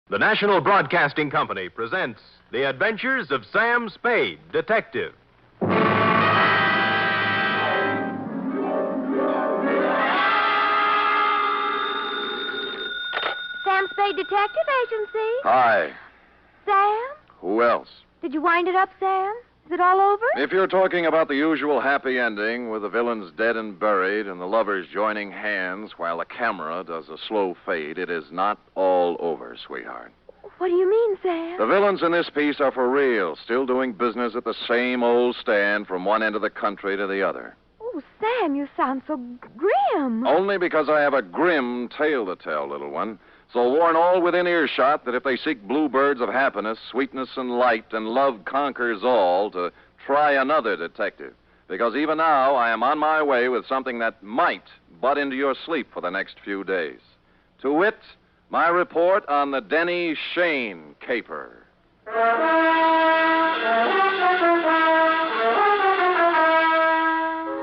The National Broadcasting Company presents The Adventures of Sam Spade, Detective. Sam Spade Detective Agency. Hi. Sam? Who else? Did you wind it up, Sam? Is it all over? If you're talking about the usual happy ending with the villains dead and buried and the lovers joining hands while the camera does a slow fade, it is not all over, sweetheart. What do you mean, Sam? The villains in this piece are for real, still doing business at the same old stand from one end of the country to the other. Oh, Sam, you sound so grim. Only because I have a grim tale to tell, little one. So warn all within earshot that if they seek bluebirds of happiness, sweetness, and light, and love conquers all, to try another detective. Because even now, I am on my way with something that might butt into your sleep for the next few days. To wit, my report on the Denny Shane caper.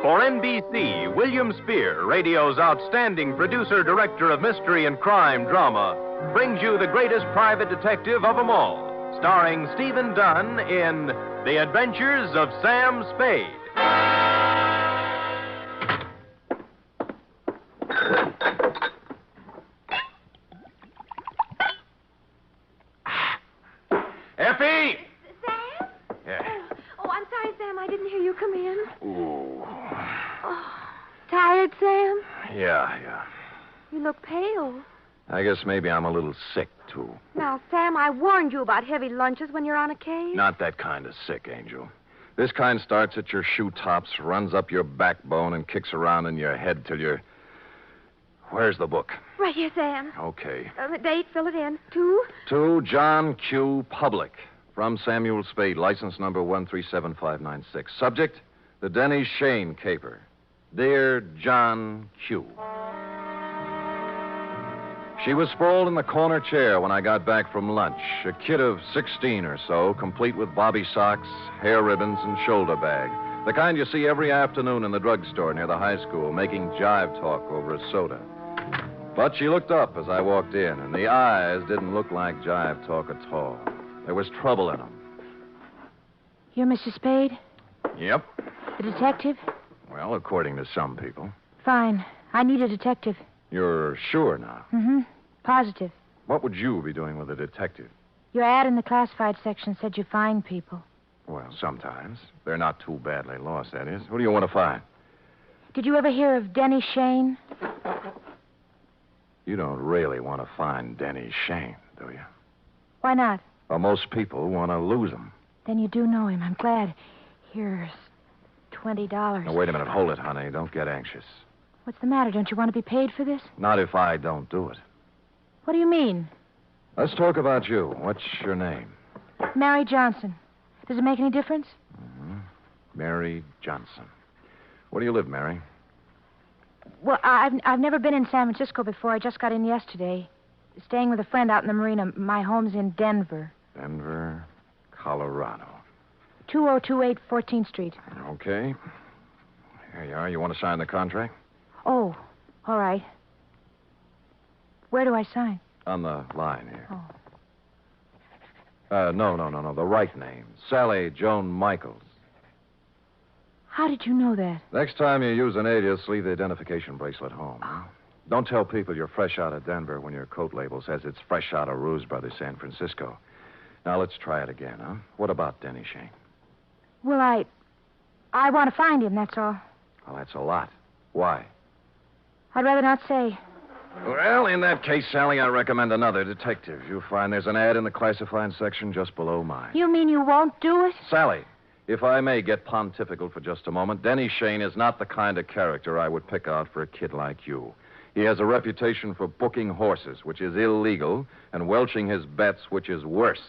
For NBC, William Spear, radio's outstanding producer-director of mystery and crime drama, brings you the greatest private detective of them all, starring Stephen Dunn in The Adventures of Sam Spade. Effie! Sam? Yeah. Oh, I'm sorry, Sam. I didn't hear you come in. Ooh. Oh, tired, Sam? Yeah. You look pale. I guess maybe I'm a little sick, too. Now, Sam, I warned you about heavy lunches when you're on a case. Not that kind of sick, Angel. This kind starts at your shoe tops, runs up your backbone, and kicks around in your head till you're... Where's the book? Right here, Sam. Okay. The date, fill it in. 2? To John Q. Public. From Samuel Spade, license number 137596. Subject, the Denny Shane caper. Dear John Q. She was sprawled in the corner chair when I got back from lunch. A kid of 16 or so, complete with bobby socks, hair ribbons, and shoulder bag. The kind you see every afternoon in the drugstore near the high school, making jive talk over a soda. But she looked up as I walked in, and the eyes didn't look like jive talk at all. There was trouble in them. You're Mr. Spade? Yep. The detective? Well, according to some people. Fine. I need a detective. You're sure now? Mm-hmm. Positive. What would you be doing with a detective? Your ad in the classified section said you find people. Well, sometimes. They're not too badly lost, that is. Who do you want to find? Did you ever hear of Denny Shane? You don't really want to find Denny Shane, do you? Why not? Well, most people want to lose him. Then you do know him. I'm glad. Here's $20. Now, wait a minute. Hold it, honey. Don't get anxious. What's the matter? Don't you want to be paid for this? Not if I don't do it. What do you mean? Let's talk about you. What's your name? Mary Johnson. Does it make any difference? Mm-hmm. Mary Johnson. Where do you live, Mary? Well, I've never been in San Francisco before. I just got in yesterday. Staying with a friend out in the marina. My home's in Denver. Denver, Colorado. 2028 14th Street. Okay. Here you are. You want to sign the contract? Oh, all right. Where do I sign? On the line here. Oh. No. The right name. Sally Joan Michaels. How did you know that? Next time you use an alias, leave the identification bracelet home. Huh? Don't tell people you're fresh out of Denver when your coat label says it's fresh out of Ruse Brothers, San Francisco. Now, let's try it again, huh? What about Denny Shane? Well, I want to find him, that's all. Well, that's a lot. Why? I'd rather not say. Well, in that case, Sally, I recommend another detective. You'll find there's an ad in the classified section just below mine. You mean you won't do it? Sally, if I may get pontifical for just a moment, Denny Shane is not the kind of character I would pick out for a kid like you. He has a reputation for booking horses, which is illegal, and welching his bets, which is worse.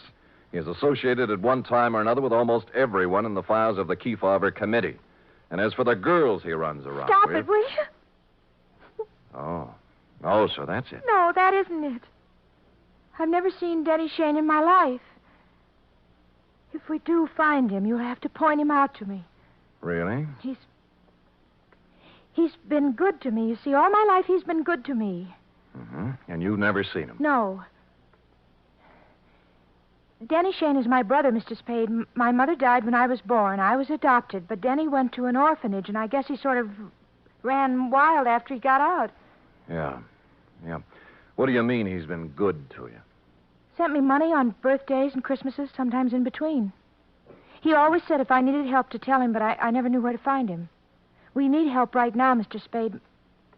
He is associated at one time or another with almost everyone in the files of the Kefauver Committee. And as for the girls he runs around Stop with... it, will you? Oh, so that's it. No, that isn't it. I've never seen Denny Shane in my life. If we do find him, you'll have to point him out to me. Really? He's been good to me. You see, all my life he's been good to me. Mm-hmm. And you've never seen him? No. Denny Shane is my brother, Mr. Spade. My mother died when I was born. I was adopted, but Denny went to an orphanage, and I guess he sort of ran wild after he got out. Yeah. What do you mean he's been good to you? Sent me money on birthdays and Christmases, sometimes in between. He always said if I needed help to tell him, but I never knew where to find him. We need help right now, Mr. Spade.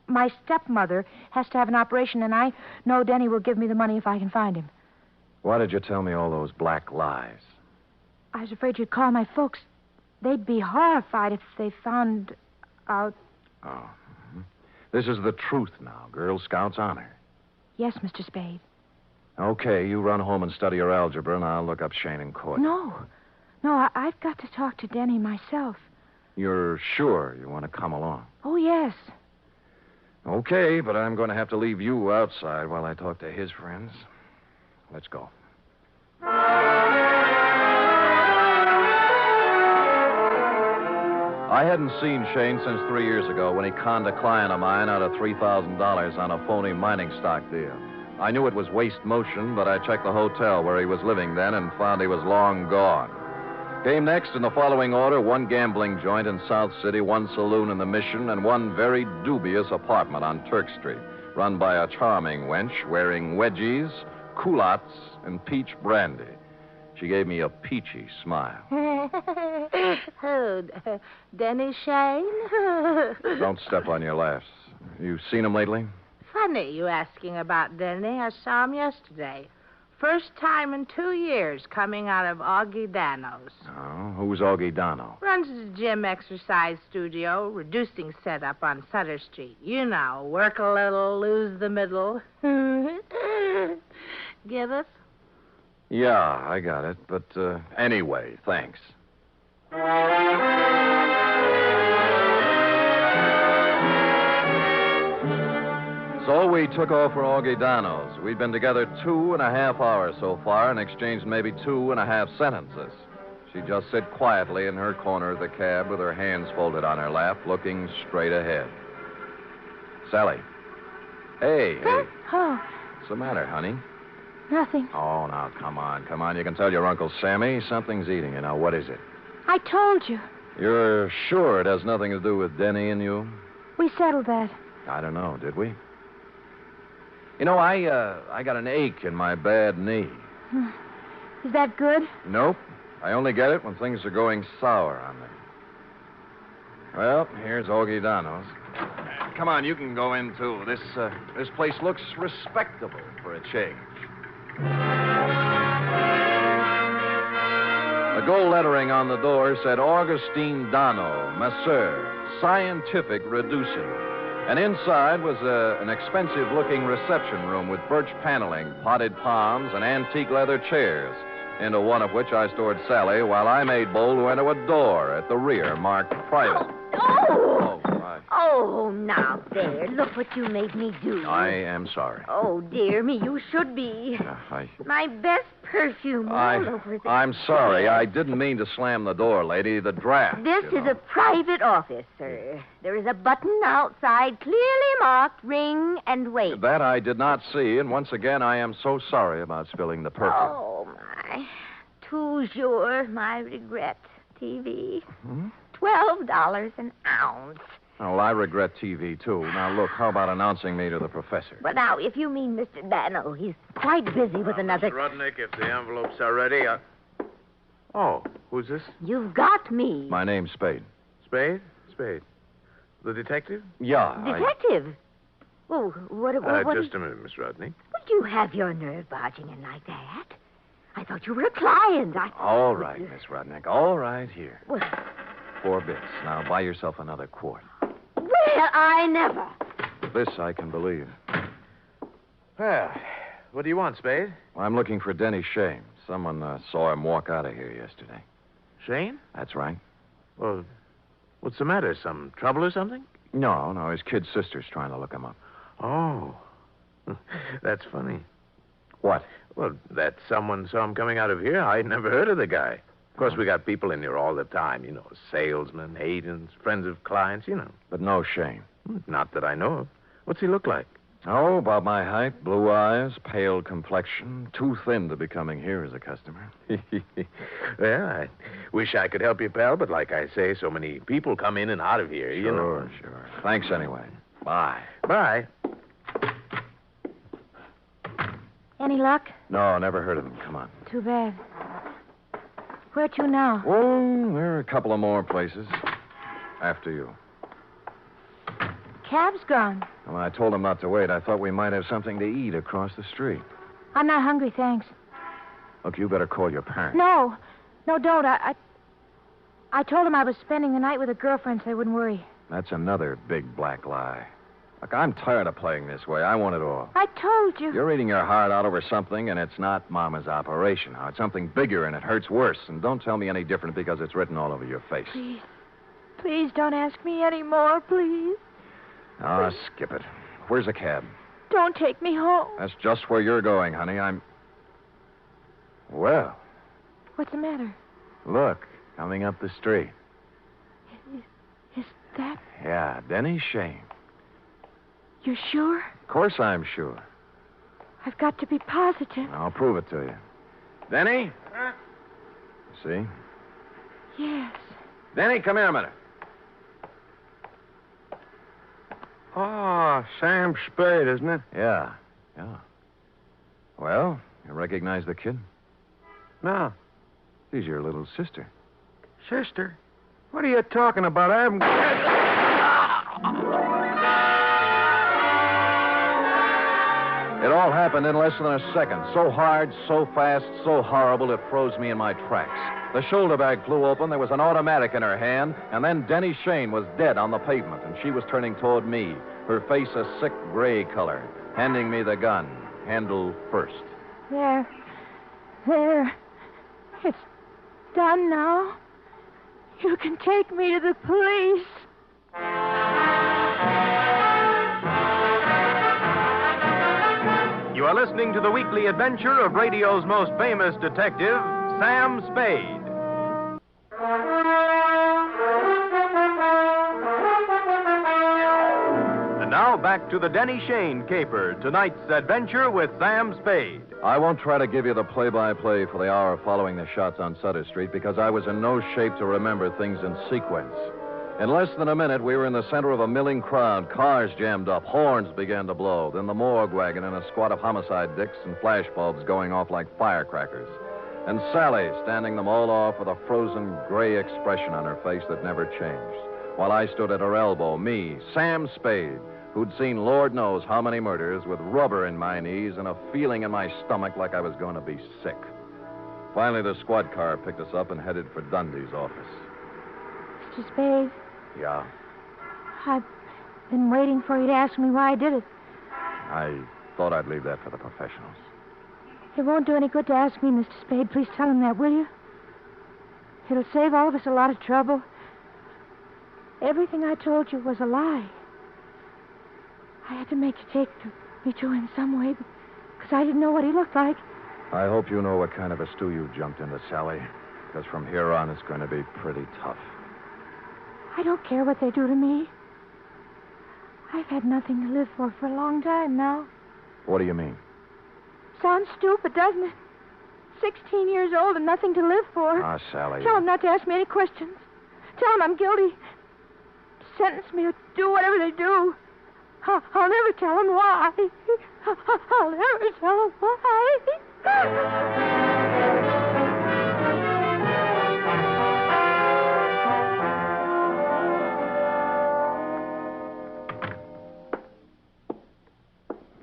My stepmother has to have an operation, and I know Denny will give me the money if I can find him. Why did you tell me all those black lies? I was afraid you'd call my folks. They'd be horrified if they found out. Oh. Mm-hmm. This is the truth now. Girl Scouts honor. Yes, Mr. Spade. Okay, you run home and study your algebra, and I'll look up Shane in court. No, I've got to talk to Denny myself. You're sure you want to come along? Oh, yes. Okay, but I'm going to have to leave you outside while I talk to his friends. Let's go. I hadn't seen Shane since 3 years ago when he conned a client of mine out of $3,000 on a phony mining stock deal. I knew it was waste motion, but I checked the hotel where he was living then and found he was long gone. Came next in the following order: one gambling joint in South City, one saloon in the Mission, and one very dubious apartment on Turk Street, run by a charming wench wearing wedgies, culottes, and peach brandy. She gave me a peachy smile. Oh, Denny Shane? Don't step on your laughs. You seen him lately? Funny you asking about Denny. I saw him yesterday. First time in 2 years coming out of Augie Dano's. Oh, who's Augie Dano? Runs a gym exercise studio, reducing setup on Sutter Street. You know, work a little, lose the middle. Get it? Yeah, I got it. But anyway, thanks. So we took off for Augie Dano's. We'd been together 2.5 hours so far and exchanged maybe 2.5 sentences. She'd just sit quietly in her corner of the cab with her hands folded on her lap, looking straight ahead. Sally. Hey. Oh, What's the matter, honey? nothing. Oh, now, come on. You can tell your Uncle Sammy something's eating you. Now, what is it? I told you. You're sure it has nothing to do with Denny and you? We settled that. I don't know, did we? You know, I got an ache in my bad knee. Is that good? Nope. I only get it when things are going sour on me. Well, here's Augie Dano's. Come on, you can go in, too. This place looks respectable for a change. The gold lettering on the door said Augustine Dano, Masseur, Scientific Reducing. And inside was an expensive-looking reception room with birch paneling, potted palms, and antique leather chairs, into one of which I stored Sally while I made bold to enter a door at the rear marked private. Oh, now there. Look what you made me do. I am sorry. Oh, dear me, you should be. My best perfume all over the... I'm sorry. I didn't mean to slam the door, lady. The draft. This is a private office, sir. There is a button outside clearly marked ring and wait. That I did not see, and once again, I am so sorry about spilling the perfume. Oh, my. Toujours, my regret. TV. Hmm? $12 an ounce. Well, I regret TV, too. Now, look, how about announcing me to the professor? Well, now, if you mean Mr. Dano, he's quite busy with another... Mr. Rudnick, if the envelopes are ready, Oh, who's this? You've got me. My name's Spade. Spade? Spade. The detective? Yeah, Detective? Oh, what Just a minute, Miss Rudnick. Would you have your nerve barging in like that? I thought you were a client. All right, Miss Rudnick. All right, here. Well, 4 bits. Now, buy yourself another quart. well, I never. This I can believe. Well, what do you want, Spade? I'm looking for Denny Shane. Someone saw him walk out of here yesterday. Shane? That's right. Well, what's the matter? Some trouble or something? No, his kid sister's trying to look him up. Oh. That's funny. What? Well, that someone saw him coming out of here. I'd never heard of the guy. Of course, we got people in here all the time, salesmen, agents, friends of clients, But no Shane. Not that I know of. What's he look like? Oh, about my height, blue eyes, pale complexion, too thin to be coming here as a customer. Well, I wish I could help you, pal, but like I say, so many people come in and out of here, you know. Sure. Thanks anyway. Bye. Bye. Any luck? No, never heard of them. Come on. Too bad. Where to now? Oh, there are a couple of more places. After you. Cab's gone. When I told him not to wait, I thought we might have something to eat across the street. I'm not hungry, thanks. Look, you better call your parents. No, don't. I told him I was spending the night with a girlfriend so they wouldn't worry. That's another big black lie. Look, I'm tired of playing this way. I want it all. I told you. You're eating your heart out over something, and it's not Mama's operation. Now, it's something bigger, and it hurts worse. And don't tell me any different because it's written all over your face. Please don't ask me any more, please. Ah, skip it. Where's the cab? Don't take me home. That's just where you're going, honey. Well, What's the matter? look, coming up the street. Is that... Yeah, Denny Shane. You're sure? Of course I'm sure. I've got to be positive. I'll prove it to you. Denny? See? Yes. Denny, come here a minute. Oh, Sam Spade, isn't it? Yeah. Well, you recognize the kid? No. She's your little sister. Sister? What are you talking about? I haven't... It all happened in less than a second. So hard, so fast, so horrible, it froze me in my tracks. The shoulder bag flew open, there was an automatic in her hand, and then Denny Shane was dead on the pavement, and she was turning toward me, her face a sick gray color, handing me the gun, handle first. There. It's done now. You can take me to the police. You are listening to the weekly adventure of radio's most famous detective, Sam Spade. And now back to the Denny Shane caper, tonight's adventure with Sam Spade. I won't try to give you the play-by-play for the hour following the shots on Sutter Street because I was in no shape to remember things in sequence. In less than a minute, we were in the center of a milling crowd. Cars jammed up. Horns began to blow. Then the morgue wagon and a squad of homicide dicks and flashbulbs going off like firecrackers. And Sally standing them all off with a frozen gray expression on her face that never changed. While I stood at her elbow, me, Sam Spade, who'd seen Lord knows how many murders with rubber in my knees and a feeling in my stomach like I was going to be sick. Finally, the squad car picked us up and headed for Dundee's office. Mr. Spade, Yeah? I've been waiting for you to ask me why I did it. I thought I'd leave that for the professionals. It won't do any good to ask me, Mr. Spade. Please tell him that, will you? It'll save all of us a lot of trouble. Everything I told you was a lie. I had to make you take me to him some way because I didn't know what he looked like. I hope you know what kind of a stew you jumped into, Sally, because from here on it's going to be pretty tough. I don't care what they do to me. I've had nothing to live for a long time now. What do you mean? Sounds stupid, doesn't it? 16 years old and nothing to live for. Ah, Sally. Tell him not to ask me any questions. Tell him I'm guilty. Sentence me or do whatever they do. I'll never tell him why. I'll never tell him why.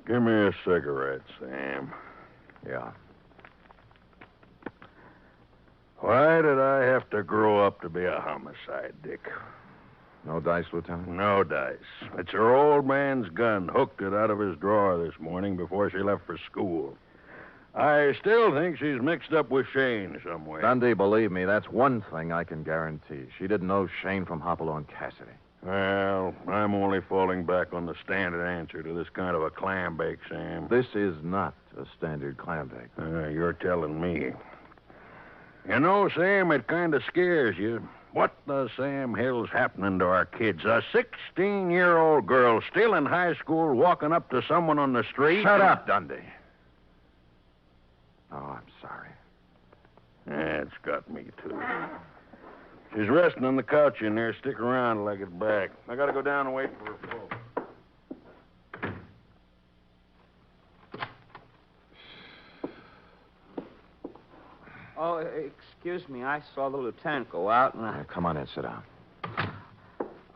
Give me a cigarette, Sam. Yeah. Why did I have to grow up to be a homicide dick? No dice, Lieutenant? No dice. It's her old man's gun. Hooked it out of his drawer this morning before she left for school. I still think she's mixed up with Shane some way. Dundee, believe me, that's one thing I can guarantee. She didn't know Shane from Hopalong Cassidy. Well, I'm only falling back on the standard answer to this kind of a clam bake, Sam. This is not a standard clam bake. You're telling me. You know, Sam, it kind of scares you. What the Sam Hill's happening to our kids? A 16-year-old girl still in high school walking up to someone on the street? Shut up, Dundee. Oh, I'm sorry. It's got me, too. She's resting on the couch in there. Stick around till I get back. I gotta go down and wait for her folks. Oh, excuse me. I saw the lieutenant go out, and Come on in, sit down.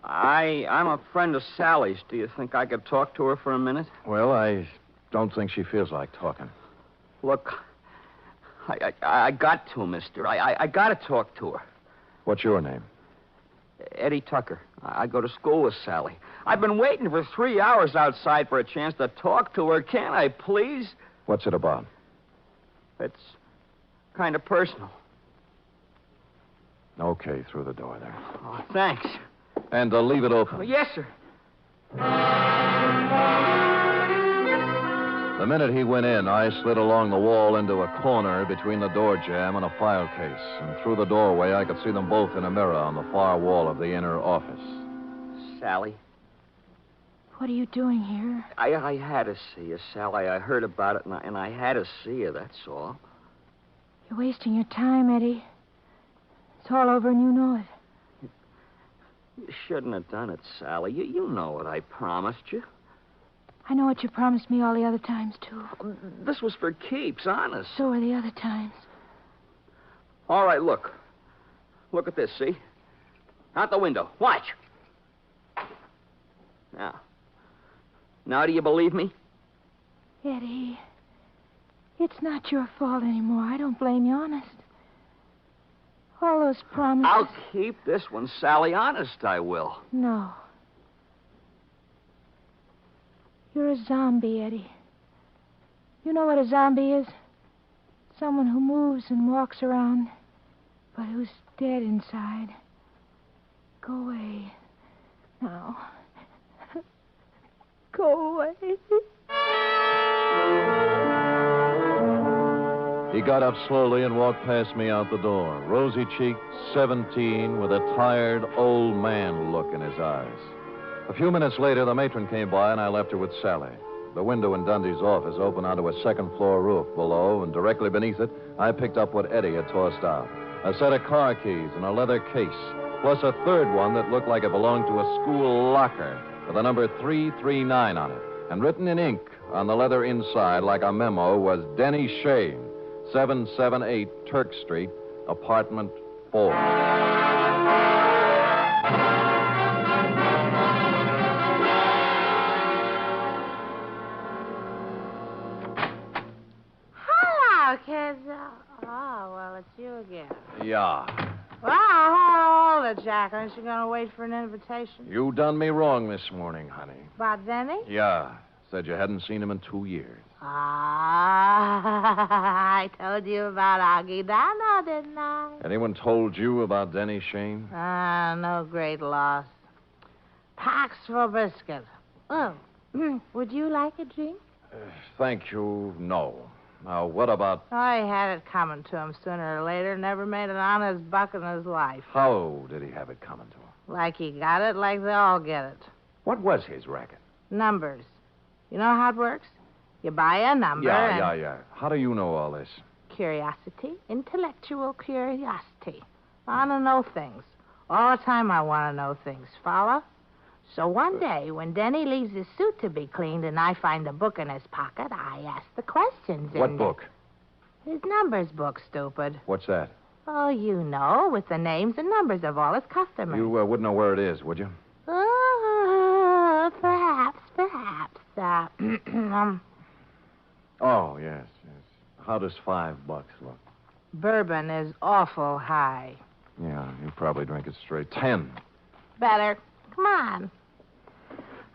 I'm a friend of Sally's. Do you think I could talk to her for a minute? Well, I don't think she feels like talking. Look, I got to, mister. I got to talk to her. What's your name? Eddie Tucker. I go to school with Sally. I've been waiting for 3 hours outside for a chance to talk to her. Can't I, please? What's it about? It's kind of personal. Okay, through the door there. Oh, thanks. And leave it open. Oh, yes, sir. The minute he went in, I slid along the wall into a corner between the door jamb and a file case. And through the doorway, I could see them both in a mirror on the far wall of the inner office. Sally, What are you doing here? I had to see you, Sally. I heard about it, and I had to see you, that's all. You're wasting your time, Eddie. It's all over and you know it. You shouldn't have done it, Sally. You know what I promised you. I know what you promised me all the other times, too. This was for keeps, honest. So are the other times. All right, look. Look at this, see? Out the window. Watch. Now do you believe me? Eddie, it's not your fault anymore. I don't blame you, honest. All those promises... I'll keep this one, Sally. Honest, I will. No. You're a zombie, Eddie. You know what a zombie is? Someone who moves and walks around, but who's dead inside. Go away. Now. Go away. He got up slowly and walked past me out the door, rosy-cheeked, 17, with a tired, old man look in his eyes. A few minutes later, the matron came by, and I left her with Sally. The window in Dundee's office opened onto a second-floor roof below, and directly beneath it, I picked up what Eddie had tossed out. A set of car keys and a leather case, plus a third one that looked like it belonged to a school locker with the number 339 on it. And written in ink on the leather inside, like a memo, was Denny Shane, 778 Turk Street, apartment 4. Kids. Oh, well, it's you again. Yeah. Well, hold it, Jack. Aren't you going to wait for an invitation? You done me wrong this morning, honey. About Denny? Yeah. Said you hadn't seen him in 2 years. I told you about Augie Dano, didn't I? Anyone told you about Denny Shane? No great loss. Pax for biscuit. Oh, would you like a drink? Thank you, no. Now, what about... I had it coming to him sooner or later. Never made an honest buck in his life. How did he have it coming to him? Like he got it, like they all get it. What was his racket? Numbers. You know how it works? You buy a number Yeah. How do you know all this? Curiosity. Intellectual curiosity. I want to know things. All the time I want to know things. Follow? So one day, when Denny leaves his suit to be cleaned and I find a book in his pocket, I ask the questions. What book? His numbers book, stupid. What's that? Oh, you know, with the names and numbers of all his customers. You wouldn't know where it is, would you? Oh, perhaps. Oh, yes. How does $5 look? Bourbon is awful high. Yeah, you probably drink it straight. 10. Better. Come on.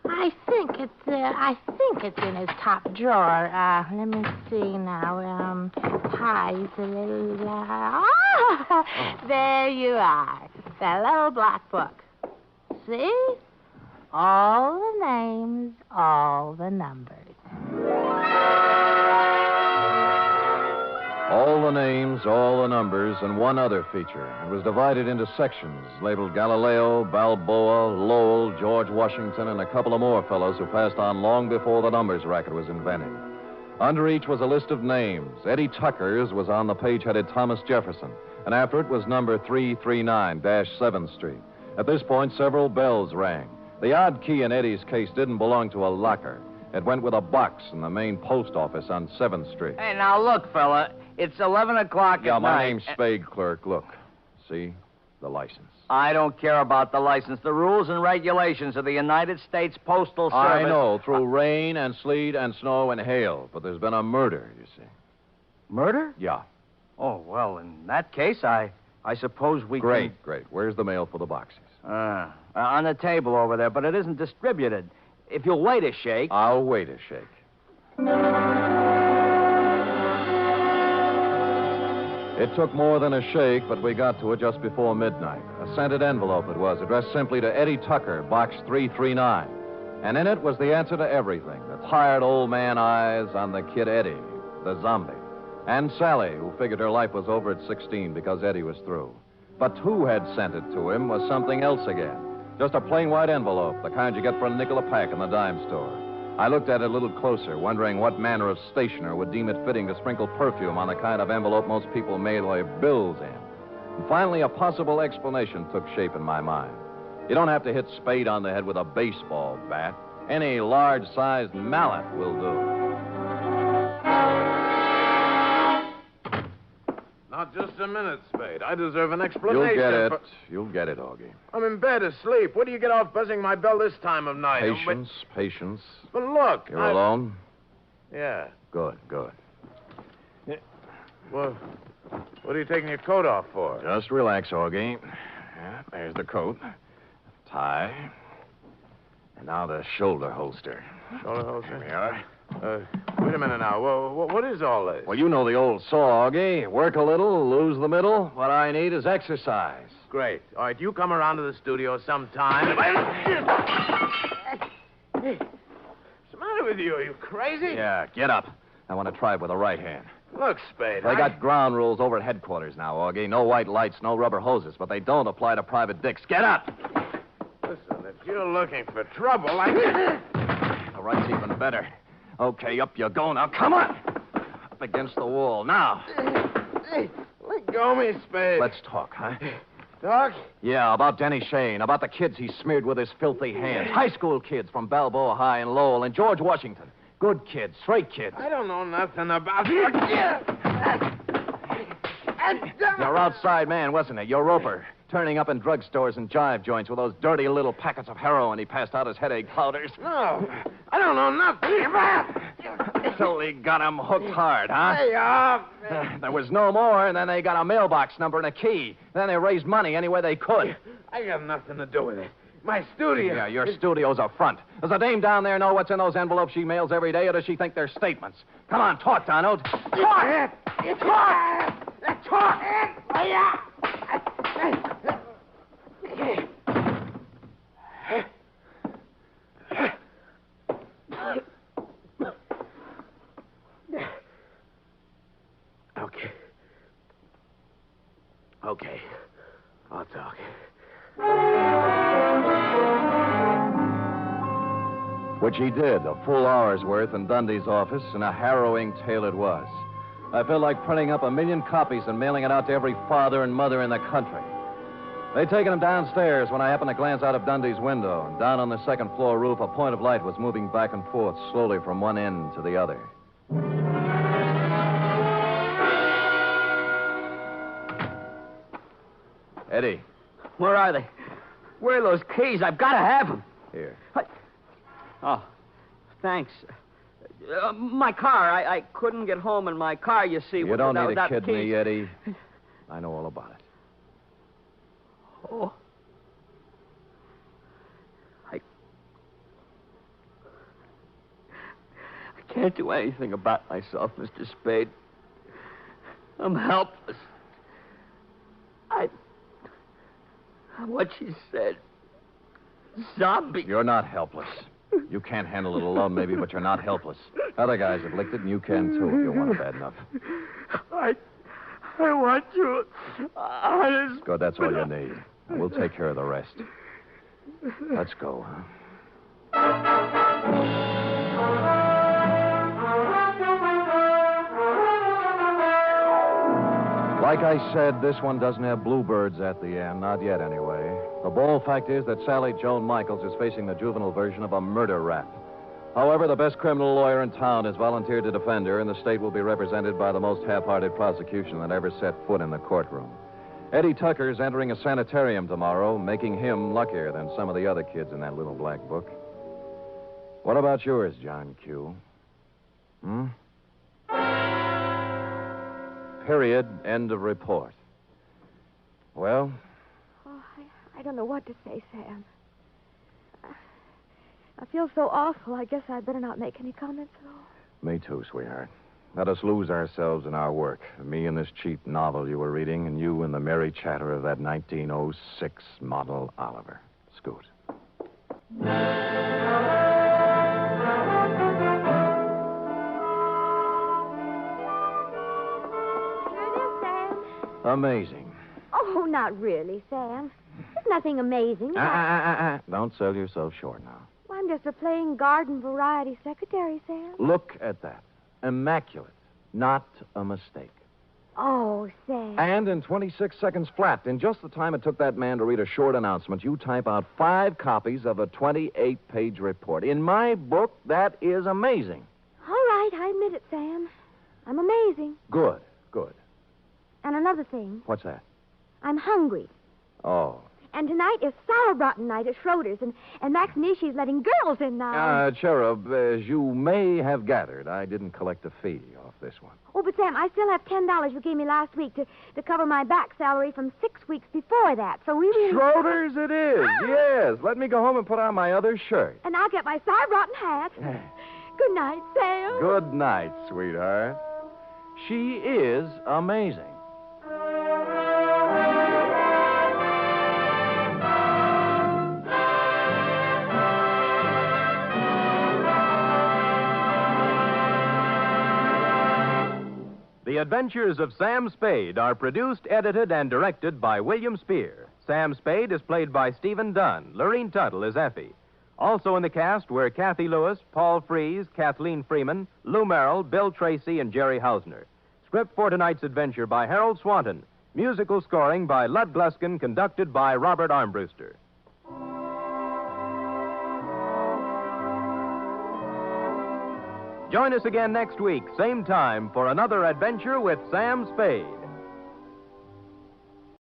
I think it's in his top drawer. Let me see now. Pies a little. There you are. That little black book. See? All the names, all the numbers. All the names, all the numbers, and one other feature. It was divided into sections labeled Galileo, Balboa, Lowell, George Washington, and a couple of more fellows who passed on long before the numbers racket was invented. Under each was a list of names. Eddie Tucker's was on the page headed Thomas Jefferson, and after it was number 339-7th Street. At this point, several bells rang. The odd key in Eddie's case didn't belong to a locker. It went with a box in the main post office on 7th Street. Hey, now look, fella. It's 11 o'clock Yeah, at my night. name's Spade, clerk. Look. See? The license. I don't care about the license. The rules and regulations of the United States Postal Service. I know, through rain and sleet and snow and hail. But there's been a murder, you see. Murder? Yeah. Oh, well, in that case, I suppose we Great. Where's the mail for the boxes? can... on the table over there, but it isn't distributed. If you'll wait a shake... I'll wait a shake. It took more than a shake, but we got to it just before midnight. A scented envelope it was, addressed simply to Eddie Tucker, Box 339. And in it was the answer to everything. The tired old man eyes on the kid Eddie, the zombie. And Sally, who figured her life was over at 16 because Eddie was through. But who had sent it to him was something else again. Just a plain white envelope, the kind you get for a nickel a pack in the dime store. I looked at it a little closer, wondering what manner of stationer would deem it fitting to sprinkle perfume on the kind of envelope most people mail their bills in. And finally, a possible explanation took shape in my mind. You don't have to hit Spade on the head with a baseball bat. Any large-sized mallet will do. Now, just a minute, Spade. I deserve an explanation. You'll get it, Augie. I'm in bed asleep. What do you get off buzzing my bell this time of night? Patience. But look. You're alone? Yeah. Good. Yeah. Well, what are you taking your coat off for? Just relax, Augie. Yeah, there's the coat, tie, and now the shoulder holster. Shoulder holster? Here we are. Wait a minute now. What is all this? Well, you know the old saw, Augie. Work a little, lose the middle. What I need is exercise. Great. All right, you come around to the studio sometime. What's the matter with you? Are you crazy? Yeah, get up. I want to try it with the right hand. Look, Spade. They got ground rules over at headquarters now, Augie. No white lights, no rubber hoses, but they don't apply to private dicks. Get up! Listen, if you're looking for trouble, The right's even better. Okay, up you go now. Come on! Up against the wall. Now. Let go of me, Spade. Let's talk, huh? Talk? Yeah, about Denny Shane, about the kids he smeared with his filthy hands. High school kids from Balboa High and Lowell and George Washington. Good kids, straight kids. I don't know nothing about... Your outside man, wasn't it? Your roper. Turning up in drugstores and jive joints with those dirty little packets of heroin he passed out as headache powders. No, I don't know nothing about... So they got him hooked hard, huh? Hey, There was no more, and then they got a mailbox number and a key. Then they raised money any way they could. I got nothing to do with it. My studio. Yeah, your studio's a front. Does the dame down there know what's in those envelopes she mails every day, or does she think they're statements? Come on, talk, Donald. Talk! Okay. I'll talk. Which he did, a full hour's worth in Dundee's office, and a harrowing tale it was. I felt like printing up 1 million copies and mailing it out to every father and mother in the country. They'd taken him downstairs when I happened to glance out of Dundee's window, and down on the second floor roof, a point of light was moving back and forth slowly from one end to the other. Eddie. Where are they? Where are those keys? I've got to have them. Here. Oh, thanks. My car. I couldn't get home in my car, you see. You don't need to without kid keys. me, Eddie. I know all about it. Oh. I can't do anything about myself, Mr. Spade. I'm helpless. What she said. Zombie. You're not helpless. You can't handle it alone, maybe, but you're not helpless. Other guys have licked it, and you can, too, if you want it bad enough. I want you. Honest. Good, that's all you need. And we'll take care of the rest. Let's go, huh? Like I said, this one doesn't have bluebirds at the end. Not yet, anyway. The bold fact is that Sally Joan Michaels is facing the juvenile version of a murder rap. However, the best criminal lawyer in town has volunteered to defend her, and the state will be represented by the most half-hearted prosecution that ever set foot in the courtroom. Eddie Tucker's entering a sanitarium tomorrow, making him luckier than some of the other kids in that little black book. What about yours, John Q? Period. End of report. Well? Oh, I don't know what to say, Sam. I feel so awful. I guess I'd better not make any comments at all. Me too, sweetheart. Let us lose ourselves in our work. Me in this cheap novel you were reading, and you in the merry chatter of that 1906 model Oliver. Scoot. Amazing. Oh, not really, Sam. There's nothing amazing. Don't sell yourself short now. Well, I'm just a plain garden variety secretary, Sam. Look at that. Immaculate. Not a mistake. Oh, Sam. And in 26 seconds flat, in just the time it took that man to read a short announcement, you type out 5 copies of a 28-page report. In my book, that is amazing. All right, I admit it, Sam. I'm amazing. Good. And another thing. What's that? I'm hungry. Oh. And tonight is sauerbraten night at Schroeder's, and Max Nishi's letting girls in now. Cherub, as you may have gathered, I didn't collect a fee off this one. Oh, but Sam, I still have $10 you gave me last week to cover my back salary from 6 weeks before that, so we really... Schroeder's it is, yes. Let me go home and put on my other shirt. And I'll get my sauerbraten hat. Good night, Sam. Good night, sweetheart. She is amazing. The Adventures of Sam Spade are produced, edited, and directed by William Spear. Sam Spade is played by Stephen Dunn. Lurene Tuttle is Effie. Also in the cast were Kathy Lewis, Paul Frees, Kathleen Freeman, Lou Merrill, Bill Tracy, and Jerry Hausner. Script for tonight's adventure by Harold Swanton. Musical scoring by Lud Gluskin, conducted by Robert Armbruster. Join us again next week, same time, for another adventure with Sam Spade.